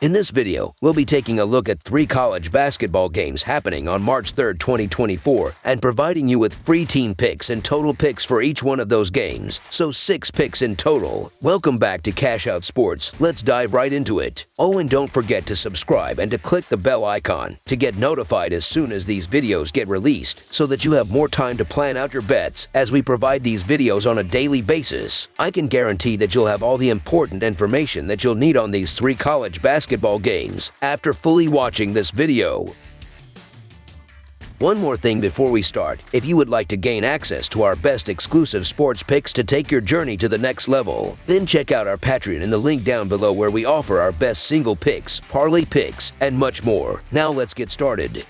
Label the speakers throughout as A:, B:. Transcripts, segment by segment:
A: In this video, we'll be taking a look at 3 college basketball games happening on March 3, 2024, and providing you with free team picks and total picks for each one of those games, so 6 picks in total. Welcome back to Cash Out Sports. Let's dive right into it. Oh, and don't forget to subscribe and to click the bell icon to get notified as soon as these videos get released, so that you have more time to plan out your bets as we provide these videos on a daily basis. I can guarantee that you'll have all the important information that you'll need on these 3 college basketball games after fully watching this video. One more thing before we start. If you would like to gain access to our best exclusive sports picks to take your journey to the next level, then check out our Patreon in the link down below, where we offer our best single picks, parlay picks, and much more. Now let's get started.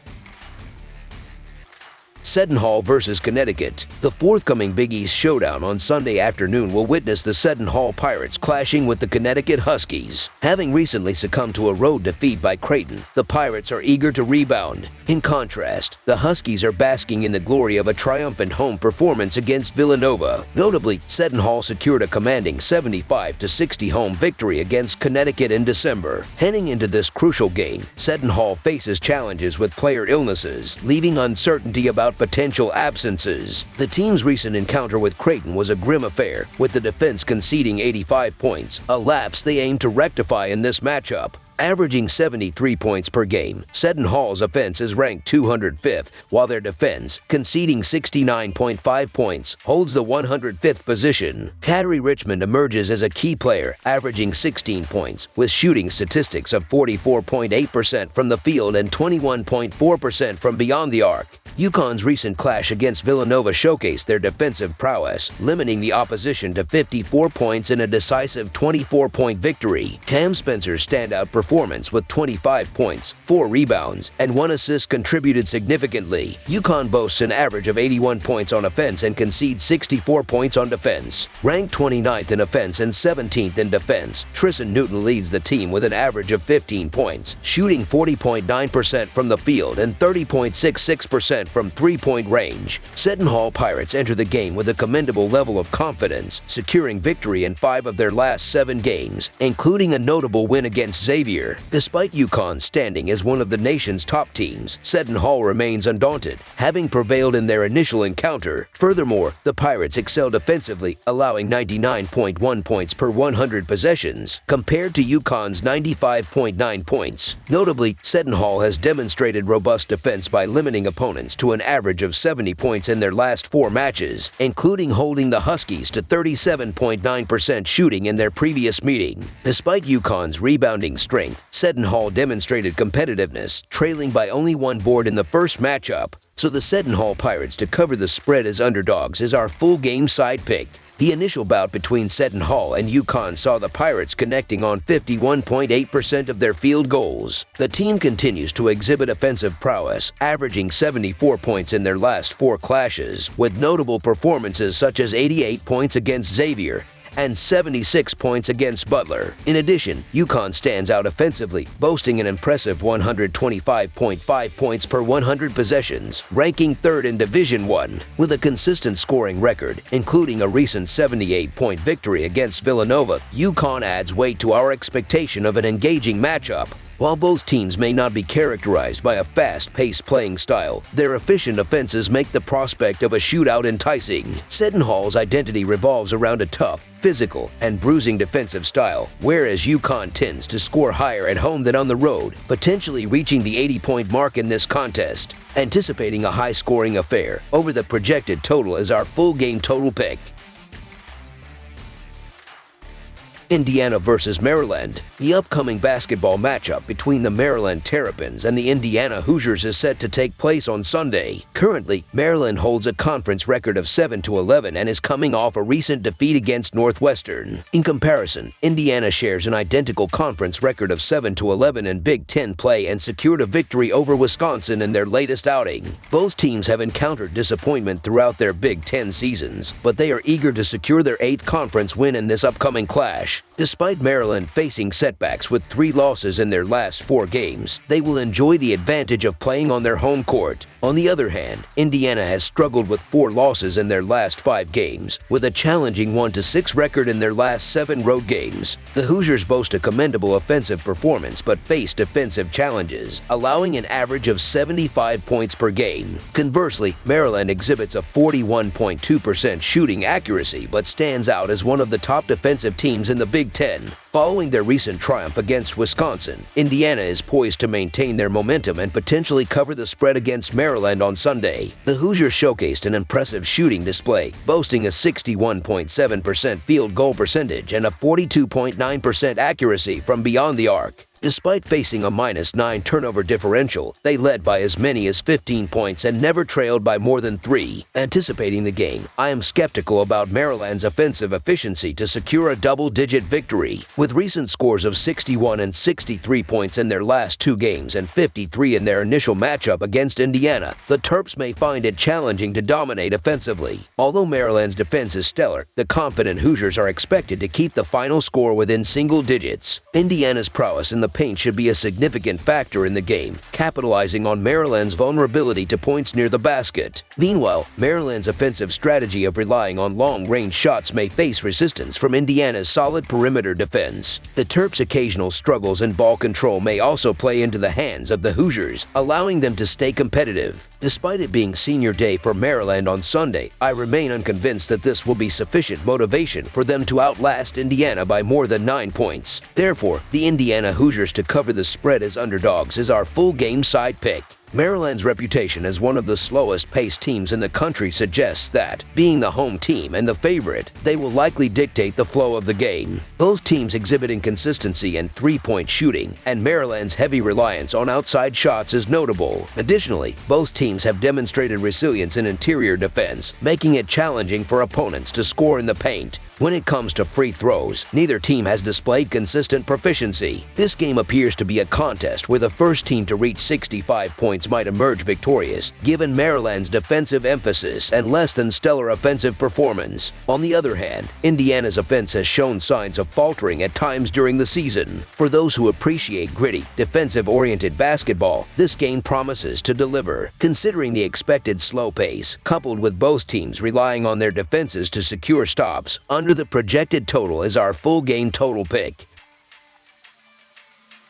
A: Seton versus Connecticut. The forthcoming Big East showdown on Sunday afternoon will witness the Seton Pirates clashing with the Connecticut Huskies. Having recently succumbed to a road defeat by Creighton, the Pirates are eager to rebound. In contrast, the Huskies are basking in the glory of a triumphant home performance against Villanova. Notably, Seton secured a commanding 75-60 home victory against Connecticut in December. Heading into this crucial game, Seton faces challenges with player illnesses, leaving uncertainty about potential absences. The team's recent encounter with Creighton was a grim affair, with the defense conceding 85 points, a lapse they aim to rectify in this matchup. Averaging 73 points per game, Seton offense is ranked 205th, while their defense, conceding 69.5 points, holds the 105th position. Kadri Richmond emerges as a key player, averaging 16 points, with shooting statistics of 44.8% from the field and 21.4% from beyond the arc. UConn's recent clash against Villanova showcased their defensive prowess, limiting the opposition to 54 points in a decisive 24-point victory. Cam Spencer's standout performance with 25 points, 4 rebounds, and 1 assist contributed significantly. UConn boasts an average of 81 points on offense and concedes 64 points on defense. Ranked 29th in offense and 17th in defense, Tristan Newton leads the team with an average of 15 points, shooting 40.9% from the field and 30.66% from three-point range. Seton Pirates enter the game with a commendable level of confidence, securing victory in 5 of their last 7 games, including a notable win against Xavier. Despite UConn's standing as one of the nation's top teams, Seton remains undaunted, having prevailed in their initial encounter. Furthermore, the Pirates excel defensively, allowing 99.1 points per 100 possessions, compared to UConn's 95.9 points. Notably, Seton has demonstrated robust defense by limiting opponents to an average of 70 points in their last 4 matches, including holding the Huskies to 37.9% shooting in their previous meeting. Despite UConn's rebounding strength, Seton demonstrated competitiveness, trailing by only 1 board in the first matchup. So the Seton Pirates to cover the spread as underdogs is our full game side pick. The initial bout between Seton and UConn saw the Pirates connecting on 51.8% of their field goals. The team continues to exhibit offensive prowess, averaging 74 points in their last 4 clashes, with notable performances such as 88 points against Xavier and 76 points against Butler. In addition, UConn stands out offensively, boasting an impressive 125.5 points per 100 possessions, ranking 3rd in Division I. With a consistent scoring record, including a recent 78-point victory against Villanova, UConn adds weight to our expectation of an engaging matchup. While both teams may not be characterized by a fast-paced playing style, their efficient offenses make the prospect of a shootout enticing. Seton identity revolves around a tough, physical, and bruising defensive style, whereas UConn tends to score higher at home than on the road, potentially reaching the 80-point mark in this contest. Anticipating a high-scoring affair, over the projected total is our full game total pick. Indiana versus Maryland. The upcoming basketball matchup between the Maryland Terrapins and the Indiana Hoosiers is set to take place on Sunday. Currently, Maryland holds a conference record of 7-11 and is coming off a recent defeat against Northwestern. In comparison, Indiana shares an identical conference record of 7-11 in Big Ten play and secured a victory over Wisconsin in their latest outing. Both teams have encountered disappointment throughout their Big Ten seasons, but they are eager to secure their 8th conference win in this upcoming clash. Despite Maryland facing setbacks with 3 losses in their last 4 games, they will enjoy the advantage of playing on their home court. On the other hand, Indiana has struggled with 4 losses in their last 5 games, with a challenging 1-6 record in their last 7 road games. The Hoosiers boast a commendable offensive performance but face defensive challenges, allowing an average of 75 points per game. Conversely, Maryland exhibits a 41.2% shooting accuracy but stands out as one of the top defensive teams in the Big Ten. Following their recent triumph against Wisconsin, Indiana is poised to maintain their momentum and potentially cover the spread against Maryland on Sunday. The Hoosiers showcased an impressive shooting display, boasting a 61.7% field goal percentage and a 42.9% accuracy from beyond the arc. Despite facing a -9 turnover differential, they led by as many as 15 points and never trailed by more than 3. Anticipating the game, I am skeptical about Maryland's offensive efficiency to secure a double-digit victory. With recent scores of 61 and 63 points in their last 2 games and 53 in their initial matchup against Indiana, the Terps may find it challenging to dominate offensively. Although Maryland's defense is stellar, the confident Hoosiers are expected to keep the final score within single digits. Indiana's prowess in the paint should be a significant factor in the game, capitalizing on Maryland's vulnerability to points near the basket. Meanwhile, Maryland's offensive strategy of relying on long-range shots may face resistance from Indiana's solid perimeter defense. The Terps' occasional struggles in ball control may also play into the hands of the Hoosiers, allowing them to stay competitive. Despite it being senior day for Maryland on Sunday, I remain unconvinced that this will be sufficient motivation for them to outlast Indiana by more than 9 points. Therefore, the Indiana Hoosiers to cover the spread as underdogs is our full game side pick. Maryland's reputation as one of the slowest-paced teams in the country suggests that, being the home team and the favorite, they will likely dictate the flow of the game. Both teams exhibit inconsistency in 3-point shooting, and Maryland's heavy reliance on outside shots is notable. Additionally, both teams have demonstrated resilience in interior defense, making it challenging for opponents to score in the paint. When it comes to free throws, neither team has displayed consistent proficiency. This game appears to be a contest where the first team to reach 65 points might emerge victorious, given Maryland's defensive emphasis and less than stellar offensive performance. On the other hand, Indiana's offense has shown signs of faltering at times during the season. For those who appreciate gritty, defensive-oriented basketball, this game promises to deliver. Considering the expected slow pace, coupled with both teams relying on their defenses to secure stops, under the projected total is our full game total pick.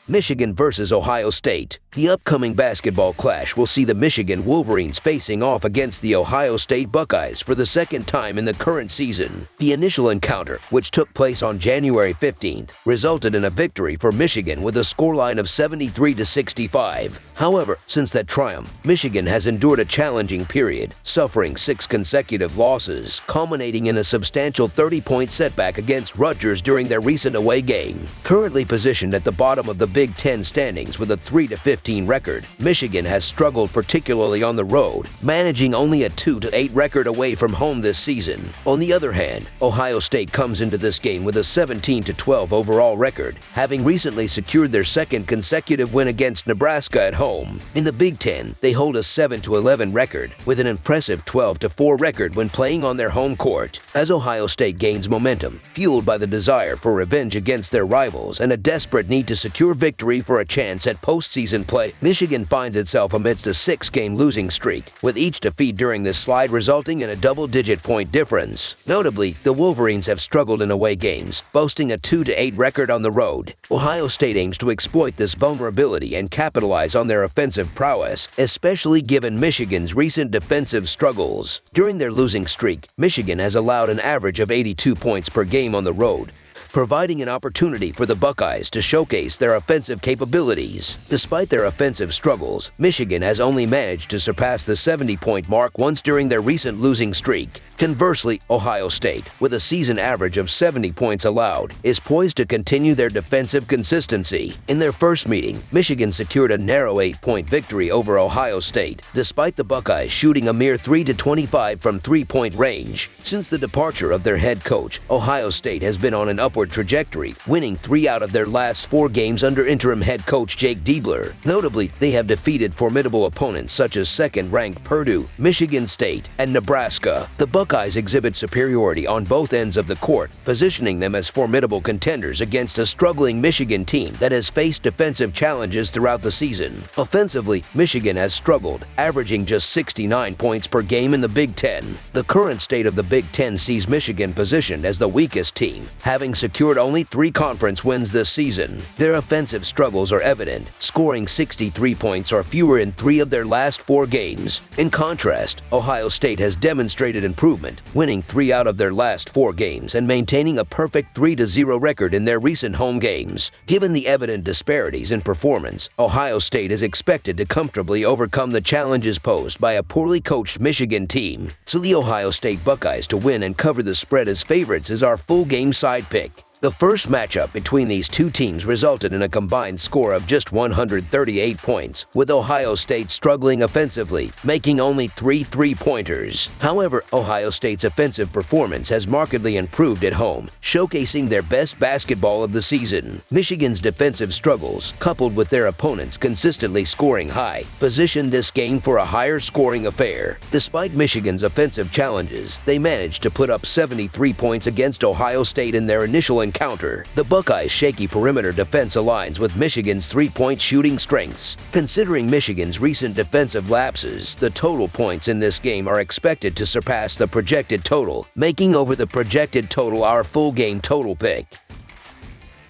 A: Michigan versus Ohio State. The upcoming basketball clash will see the Michigan Wolverines facing off against the Ohio State Buckeyes for the second time in the current season. The initial encounter, which took place on January 15th, resulted in a victory for Michigan with a scoreline of 73-65. However, since that triumph, Michigan has endured a challenging period, suffering 6 consecutive losses, culminating in a substantial 30-point setback against Rutgers during their recent away game. Currently positioned at the bottom of the Big Ten standings with a 3-15 record, Michigan has struggled particularly on the road, managing only a 2-8 record away from home this season. On the other hand, Ohio State comes into this game with a 17-12 overall record, having recently secured their second consecutive win against Nebraska at home. In the Big Ten, they hold a 7-11 record, with an impressive 12-4 record when playing on their home court. As Ohio State gains momentum, fueled by the desire for revenge against their rivals and a desperate need to secure victory for a chance at postseason play, Michigan finds itself amidst a 6-game losing streak, with each defeat during this slide resulting in a double-digit point difference. Notably, the Wolverines have struggled in away games, boasting a 2-8 record on the road. Ohio State aims to exploit this vulnerability and capitalize on their offensive prowess, especially given Michigan's recent defensive struggles. During their losing streak, Michigan has allowed an average of 82 points per game on the road, providing an opportunity for the Buckeyes to showcase their offensive capabilities. Despite their offensive struggles, Michigan has only managed to surpass the 70-point mark once during their recent losing streak. Conversely, Ohio State, with a season average of 70 points allowed, is poised to continue their defensive consistency. In their first meeting, Michigan secured a narrow 8-point victory over Ohio State, despite the Buckeyes shooting a mere 3-25 from 3-point range. Since the departure of their head coach, Ohio State has been on an upward trajectory, winning 3 out of their last 4 games under interim head coach Jake Diebler. Notably, they have defeated formidable opponents such as second-ranked Purdue, Michigan State, and Nebraska. The Buckeyes Buckeyes exhibit superiority on both ends of the court, positioning them as formidable contenders against a struggling Michigan team that has faced defensive challenges throughout the season. Offensively, Michigan has struggled, averaging just 69 points per game in the Big Ten. The current state of the Big Ten sees Michigan positioned as the weakest team, having secured only 3 conference wins this season. Their offensive struggles are evident, scoring 63 points or fewer in 3 of their last 4 games. In contrast, Ohio State has demonstrated improvement, winning 3 out of their last 4 games and maintaining a perfect 3-0 record in their recent home games. Given the evident disparities in performance, Ohio State is expected to comfortably overcome the challenges posed by a poorly coached Michigan team. So the Ohio State Buckeyes to win and cover the spread as favorites is our full game side pick. The first matchup between these two teams resulted in a combined score of just 138 points, with Ohio State struggling offensively, making only 3 three-pointers. However, Ohio State's offensive performance has markedly improved at home, showcasing their best basketball of the season. Michigan's defensive struggles, coupled with their opponents consistently scoring high, positioned this game for a higher scoring affair. Despite Michigan's offensive challenges, they managed to put up 73 points against Ohio State in their initial encounter. The Buckeyes' shaky perimeter defense aligns with Michigan's three-point shooting strengths. Considering Michigan's recent defensive lapses, the total points in this game are expected to surpass the projected total, making over the projected total our full game total pick.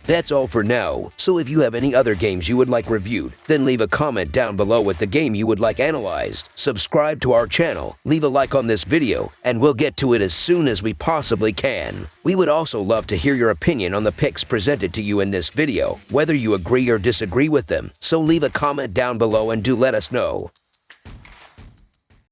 A: That's all for now, so if you have any other games you would like reviewed, then leave a comment down below with the game you would like analyzed. Subscribe to our channel, leave a like on this video, and we'll get to it as soon as we possibly can. We would also love to hear your opinion on the picks presented to you in this video, whether you agree or disagree with them, so leave a comment down below and do let us know.